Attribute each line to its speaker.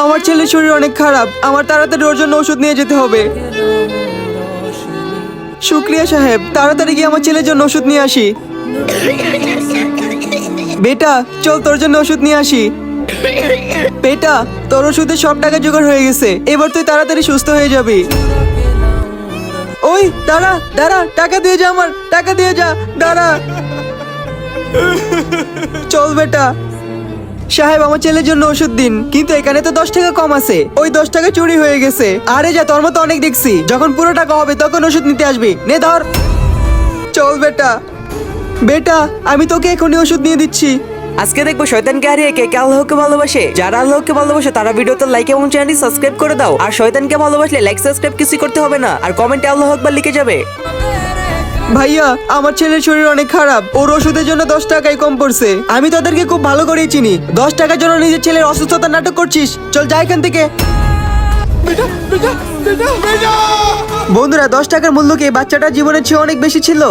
Speaker 1: আমার ছেলের শরীর অনেক খারাপ, আমার তাড়াতাড়ি ওর জন্য ওষুধ নিয়ে যেতে হবে। শুক্রিয়া সাহেব, তাড়াতাড়ি গিয়ে আমার ছেলের জন্য ওষুধ নিয়ে আসি। বেটা চল তোর জন্য ওষুধ নিয়ে আসি। বেটা তোর ওষুধের সব টাকা জোগাড় হয়ে গেছে, এবার তুই তাড়াতাড়ি সুস্থ হয়ে যাবি। ওই দাঁড়া দাঁড়া, টাকা দিয়ে যা, আমার টাকা দিয়ে যা, দাঁড়া। চল বেটা। সাহেব আমার ছেলের জন্য ওষুধ দিন, কিন্তু এখানে তো 10 টাকা কম আছে, ওই 10 টাকা চুরি হয়ে গেছে। আরে যা, তোর মতো অনেক দেখছি, যখন পুরো টাকা হবে তখন ওষুধ নিতে আসবি, নে ধর। চল বেটা। বেটা আমি তোকে এখনই ওষুধ নিয়ে দিচ্ছি।
Speaker 2: আজকে দেখবো শয়তানকে হারিয়ে কে কে আল্লাহকে ভালোবাসে। যারা আল্লাহকে ভালোবাসে তারা ভিডিওতে লাইক এবং চ্যানেলটি সাবস্ক্রাইব করে দাও। আর শয়তানকে ভালোবাসলে লাইক সাবস্ক্রাইব কিছু করতে হবে না, আর কমেন্টে আল্লাহু আকবার লিখে যাবে।
Speaker 1: ভাইয়া আমার ছেলের শরীর অনেক খারাপ, ওর ওষুধের জন্য 10 টাকাই কম পড়ছে। আমি তোদেরকে খুব ভালো করেই চিনি, 10 টাকার জন্য নিজের ছেলের অসুস্থতার নাটক করছিস। চল যা এখান থেকে। বন্ধুরা 10 টাকার মূল্য কি এই বাচ্চাটার জীবনের চেয়ে অনেক বেশি ছিল?